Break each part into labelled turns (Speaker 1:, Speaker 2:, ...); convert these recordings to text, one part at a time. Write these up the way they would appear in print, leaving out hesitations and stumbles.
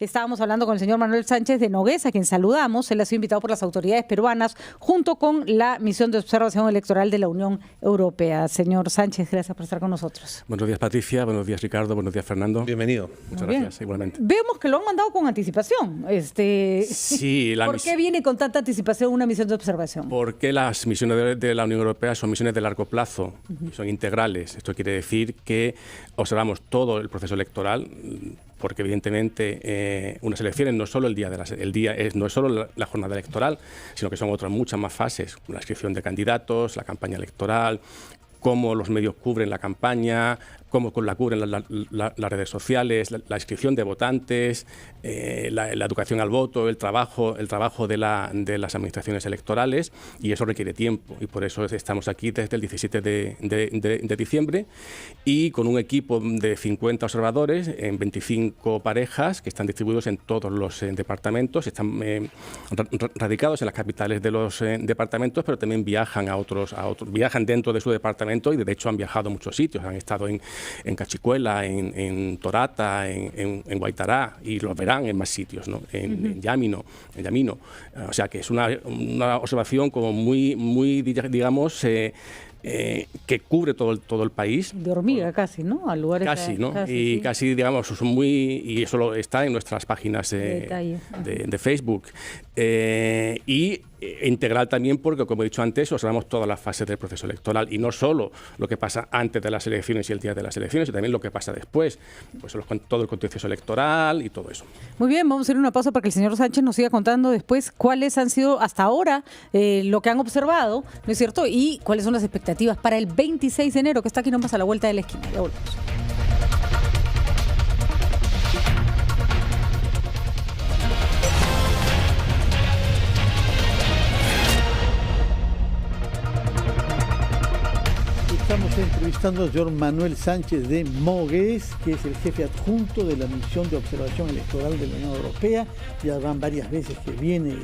Speaker 1: Estábamos hablando con el señor Manuel Sánchez de Nogués, a quien saludamos. Él ha sido invitado por las autoridades peruanas junto con la misión de observación electoral de la Unión Europea. Señor Sánchez, gracias por estar con nosotros.
Speaker 2: Buenos días, Patricia. Buenos días, Ricardo. Buenos días, Fernando.
Speaker 3: Bienvenido.
Speaker 2: Muchas gracias, igualmente.
Speaker 1: Vemos que lo han mandado con anticipación.
Speaker 2: Sí,
Speaker 1: ¿Por qué viene con tanta anticipación una misión de observación?
Speaker 2: Porque las misiones de la Unión Europea son misiones de largo plazo, son integrales. Esto quiere decir que observamos todo el proceso electoral, porque evidentemente unas elecciones no es solo no es solo la jornada electoral, sino que son otras muchas más fases, la inscripción de candidatos, la campaña electoral, cómo los medios cubren la campaña, cómo la cubren las redes sociales, la inscripción de votantes, la educación al voto, el trabajo de las administraciones electorales, y eso requiere tiempo, y por eso estamos aquí desde el 17 de diciembre y con un equipo de 50 observadores en 25 parejas que están distribuidos en todos los departamentos, están radicados en las capitales de los departamentos, pero también viajan viajan dentro de su departamento, y de hecho han viajado a muchos sitios, han estado en Cachicuela, en Torata, en Guaitará, y los verán en más sitios, ¿no? en Yamino. O sea que es una observación como muy digamos, que cubre todo el país.
Speaker 1: De hormiga casi, ¿no? A lugares
Speaker 2: casi, ¿no? Y casi, digamos, son y eso está en nuestras páginas de Facebook. Y integral también porque, como he dicho antes, observamos todas las fases del proceso electoral, y no solo lo que pasa antes de las elecciones y el día de las elecciones, sino también lo que pasa después, pues todo el contexto electoral y todo eso.
Speaker 1: Muy bien, vamos a hacer una pausa para que el señor Sánchez nos siga contando después cuáles han sido hasta ahora lo que han observado, ¿no es cierto? Y cuáles son las expectativas para el 26 de enero, que está aquí nomás a la vuelta de la esquina. Ya volvemos.
Speaker 3: Estamos entrevistando a señor Manuel Sánchez de Nogués, que es el jefe adjunto de la misión de observación electoral de la Unión Europea. Ya van varias veces que viene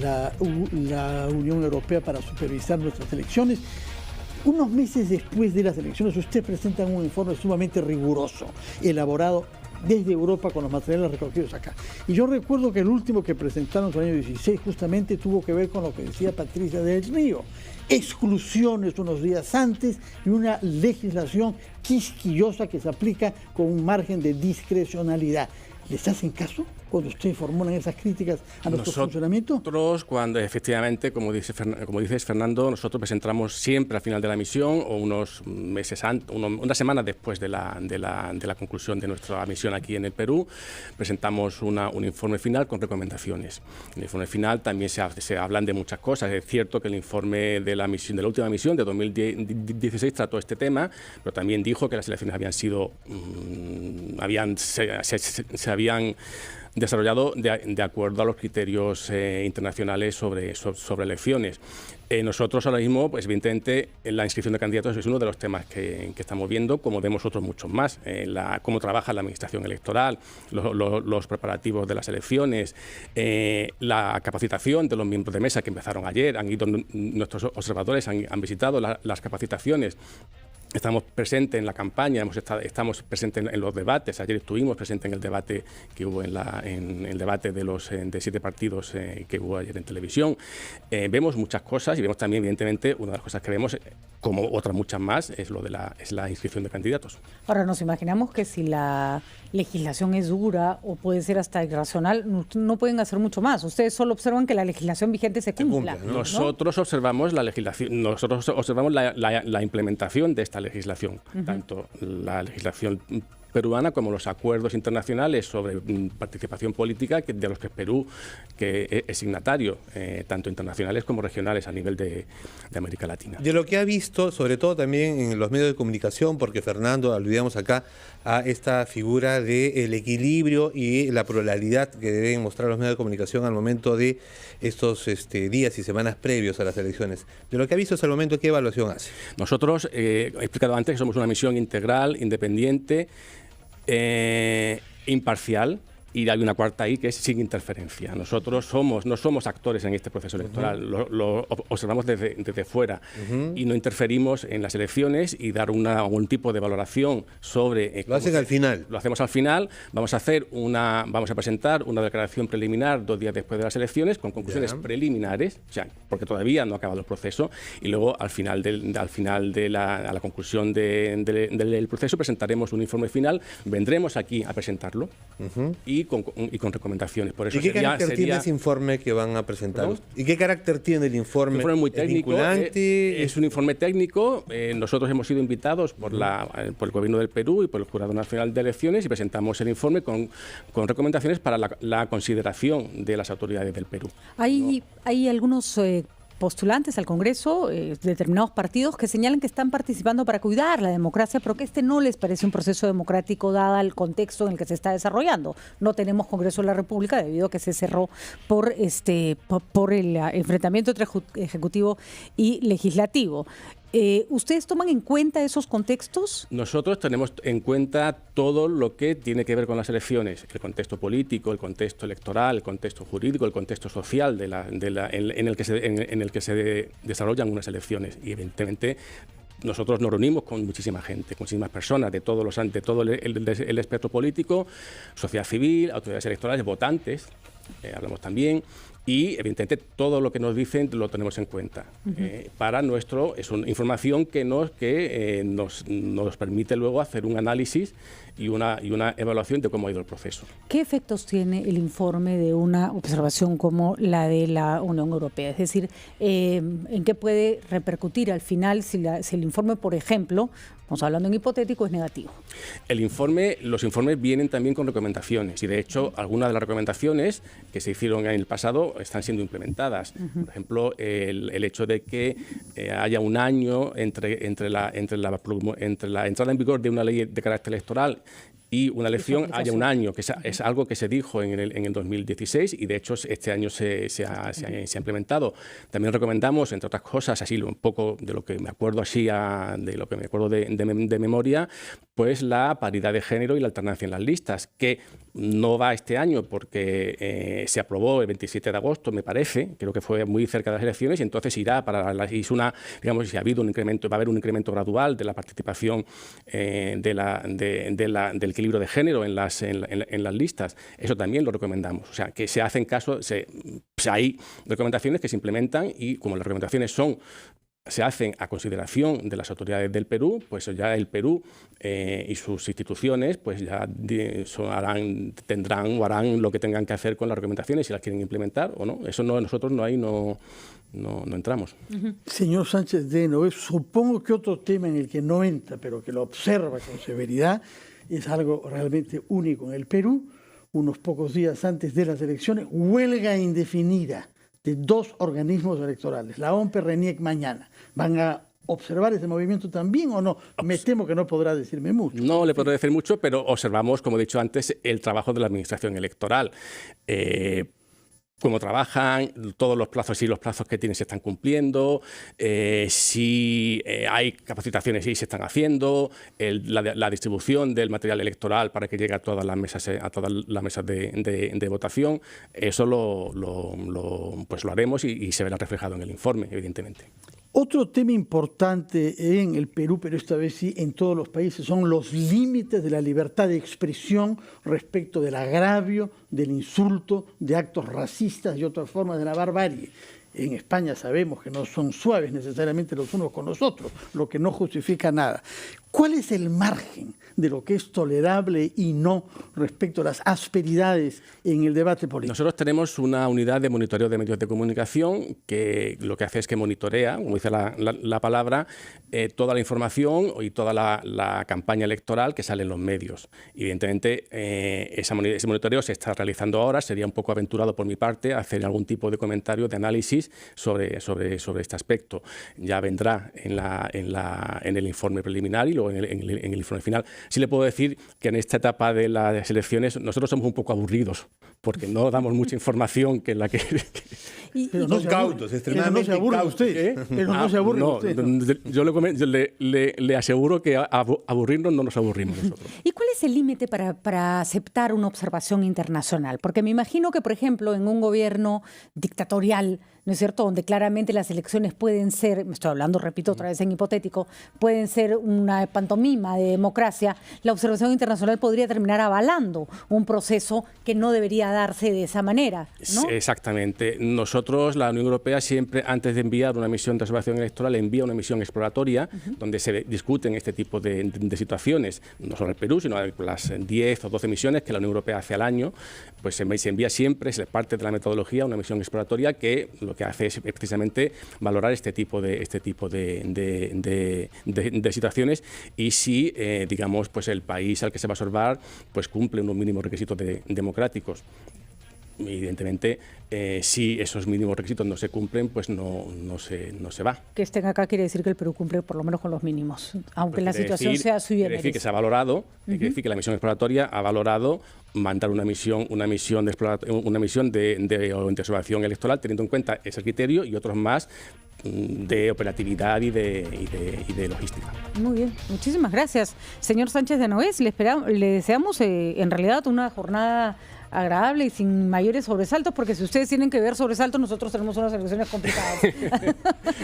Speaker 3: la Unión Europea para supervisar nuestras elecciones. Unos meses después de las elecciones, usted presenta un informe sumamente riguroso, elaborado desde Europa con los materiales recogidos acá. Y yo recuerdo que el último que presentaron en el año 16 justamente tuvo que ver con lo que decía Patricia del Río. Exclusiones unos días antes y una legislación quisquillosa que se aplica con un margen de discrecionalidad. ¿Les hacen caso cuando ustedes formulan esas críticas a nuestro funcionamiento?
Speaker 2: Nosotros, cuando efectivamente, como dices, Fernando, nosotros presentamos siempre al final de la misión o unos meses antes, una semana después de la conclusión de nuestra misión aquí en el Perú, presentamos un informe final con recomendaciones. En el informe final también se hablan de muchas cosas. Es cierto que el informe de la última misión de 2016 trató este tema, pero también dijo que las elecciones habían sido se habían desarrollado de acuerdo a los criterios internacionales sobre elecciones. Nosotros ahora mismo, pues evidentemente, la inscripción de candidatos es uno de los temas que estamos viendo, como vemos otros muchos más. Cómo trabaja la administración electoral, los preparativos de las elecciones, la capacitación de los miembros de mesa que empezaron ayer. Nuestros observadores han visitado las capacitaciones. Estamos presentes en la campaña, estamos presentes en los debates. Ayer estuvimos presentes en el debate que hubo en el debate de 7 partidos que hubo ayer en televisión. Vemos muchas cosas y vemos también, evidentemente, una de las cosas que vemos, como otras muchas más, es la inscripción de candidatos.
Speaker 1: Ahora, nos imaginamos que si la legislación es dura o puede ser hasta irracional, no pueden hacer mucho más. Ustedes solo observan que la legislación vigente se cumpla, ¿no?
Speaker 2: Nosotros observamos la legislación, nosotros observamos la implementación de esta legislación, tanto la legislación peruana como los acuerdos internacionales sobre participación política de los que Perú que es signatario, tanto internacionales como regionales a nivel de América Latina.
Speaker 4: De lo que ha visto, sobre todo también en los medios de comunicación, porque Fernando, aludíamos acá a esta figura del equilibrio y la pluralidad que deben mostrar los medios de comunicación al momento de estos días y semanas previos a las elecciones. De lo que ha visto hasta el momento, ¿qué evaluación hace?
Speaker 2: Nosotros, he explicado antes que somos una misión integral, independiente, imparcial, Y hay una cuarta I, que es sin interferencia. Nosotros no somos actores en este proceso electoral, lo observamos desde fuera y no interferimos en las elecciones y dar algún tipo de valoración sobre...
Speaker 4: Lo hacen al final.
Speaker 2: Lo hacemos al final. Vamos a presentar una declaración preliminar 2 días después de las elecciones con conclusiones preliminares, o sea, porque todavía no ha acabado el proceso, y luego al final de la conclusión del proceso presentaremos un informe final, vendremos aquí a presentarlo y con recomendaciones. Por eso
Speaker 4: ¿Y qué carácter tiene ese informe que van a presentar?
Speaker 2: ¿Perdón?
Speaker 4: ¿Y qué carácter tiene el informe?
Speaker 2: Un informe muy técnico.
Speaker 4: ¿Vinculante?
Speaker 2: Es un informe técnico. Nosotros hemos sido invitados por el Gobierno del Perú y por el Jurado Nacional de Elecciones y presentamos el informe con recomendaciones para la consideración de las autoridades del Perú.
Speaker 1: Hay algunos postulantes al Congreso, determinados partidos, que señalan que están participando para cuidar la democracia, pero que este no les parece un proceso democrático dada el contexto en el que se está desarrollando. No tenemos Congreso de la República debido a que se cerró por el enfrentamiento entre Ejecutivo y Legislativo. ¿Ustedes toman en cuenta esos contextos?
Speaker 2: Nosotros tenemos en cuenta todo lo que tiene que ver con las elecciones, el contexto político, el contexto electoral, el contexto jurídico, el contexto social en el que se desarrollan unas elecciones. Y evidentemente nosotros nos reunimos con muchísima gente, con muchísimas personas de todo el espectro político, sociedad civil, autoridades electorales, votantes, hablamos también. Y, evidentemente, todo lo que nos dicen lo tenemos en cuenta. Es una información que nos permite luego hacer un análisis y una evaluación de cómo ha ido el proceso.
Speaker 1: ¿Qué efectos tiene el informe de una observación como la de la Unión Europea? Es decir, ¿en qué puede repercutir al final si el informe, por ejemplo, estamos hablando en hipotético, es negativo?
Speaker 2: Los informes vienen también con recomendaciones y, de hecho, algunas de las recomendaciones que se hicieron en el pasado están siendo implementadas. Por ejemplo, el hecho de que haya un año entre la entrada en vigor de una ley de carácter electoral y una elección haya un año, que es algo que se dijo en el 2016 y de hecho este año se ha implementado. También recomendamos, entre otras cosas, así un poco de lo que me acuerdo de memoria, pues la paridad de género y la alternancia en las listas, que no va este año porque se aprobó el 27 de agosto, me parece, creo que fue muy cerca de las elecciones, y entonces irá digamos, si ha habido un incremento, va a haber un incremento gradual de la participación del equilibrio de género en las listas. Eso también lo recomendamos. O sea, que se hacen caso, hay recomendaciones que se implementan y como las recomendaciones se hacen a consideración de las autoridades del Perú, pues ya el Perú y sus instituciones pues ya harán lo que tengan que hacer con las recomendaciones, si las quieren implementar o no. Eso nosotros no entramos.
Speaker 3: Señor Sánchez de Noé, supongo que otro tema en el que no entra, pero que lo observa con severidad, es algo realmente único en el Perú. Unos pocos días antes de las elecciones, huelga indefinida de 2 organismos electorales, la OMPE, RENIEC, mañana. ¿Van a observar ese movimiento también o no? Me temo que no podrá decirme mucho.
Speaker 2: No le podré decir mucho, pero observamos, como he dicho antes, el trabajo de la Administración Electoral. Cómo trabajan, todos los plazos y los plazos que tienen se están cumpliendo, si hay capacitaciones y se están haciendo, la distribución del material electoral para que llegue a todas las mesas de votación. Eso lo haremos y se verá reflejado en el informe, evidentemente.
Speaker 3: Otro tema importante en el Perú, pero esta vez sí en todos los países, son los límites de la libertad de expresión respecto del agravio, del insulto, de actos racistas y otras formas de la barbarie. En España sabemos que no son suaves necesariamente los unos con los otros, lo que no justifica nada. ¿Cuál es el margen de lo que es tolerable y no respecto a las asperidades en el debate político?
Speaker 2: Nosotros tenemos una unidad de monitoreo de medios de comunicación que lo que hace es que monitorea, como dice la palabra, toda la información y toda la campaña electoral que sale en los medios. Evidentemente, ese monitoreo se está realizando ahora. Sería un poco aventurado por mi parte hacer algún tipo de comentario, de análisis sobre este aspecto. Ya vendrá en el informe preliminar y luego o en el informe final. Sí le puedo decir que en esta etapa de las elecciones nosotros somos un poco aburridos, porque no damos mucha información que la que...
Speaker 3: Pero
Speaker 4: Son cautos, extremadamente
Speaker 3: no se aburre
Speaker 4: cautos.
Speaker 3: usted. Pero no se aburre usted.
Speaker 2: Yo le aseguro que aburrirnos no nos aburrimos nosotros.
Speaker 1: ¿Y cuál es el límite para aceptar una observación internacional? Porque me imagino que, por ejemplo, en un gobierno dictatorial, ¿no es cierto?, donde claramente las elecciones pueden ser, me estoy hablando, repito otra vez en hipotético, pueden ser una pantomima de democracia, la observación internacional podría terminar avalando un proceso que no debería darse de esa manera, ¿no?
Speaker 2: Sí, exactamente. Nosotros, la Unión Europea, siempre antes de enviar una misión de observación electoral, envía una misión exploratoria donde se discuten este tipo de situaciones, no solo el Perú, sino las 10 o 12 misiones que la Unión Europea hace al año, pues se envía siempre, es parte de la metodología, una misión exploratoria que lo que hace es precisamente valorar este tipo de situaciones y si, digamos, pues el país al que se va a observar pues cumple unos mínimos requisitos democráticos. Evidentemente, si esos mínimos requisitos no se cumplen, pues no se va.
Speaker 1: Que estén acá quiere decir que el Perú cumple por lo menos con los mínimos, aunque
Speaker 2: pues
Speaker 1: la situación sea sui generis.
Speaker 2: Quiere decir que se ha valorado, quiere decir que la misión exploratoria ha valorado mandar una misión de observación electoral, teniendo en cuenta ese criterio y otros más de operatividad y de logística.
Speaker 1: Muy bien, muchísimas gracias. Señor Sánchez de Nogués, le deseamos en realidad una jornada agradable y sin mayores sobresaltos, porque si ustedes tienen que ver sobresaltos, nosotros tenemos unas elecciones complicadas.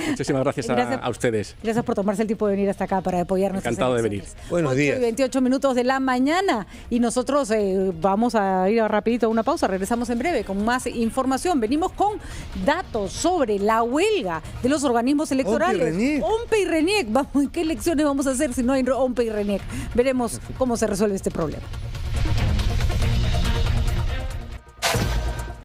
Speaker 2: Muchísimas gracias a ustedes.
Speaker 1: Gracias por tomarse el tiempo de venir hasta acá para apoyarnos.
Speaker 2: Encantado de venir.
Speaker 4: Buenos días.
Speaker 1: 28 minutos de la mañana y nosotros vamos a ir rapidito a una pausa. Regresamos en breve con más información. Venimos con datos sobre la huelga de los organismos electorales. OMPE y RENIEC. ¿Qué elecciones vamos a hacer si no hay OMPE y RENIEC? Veremos cómo se resuelve este problema.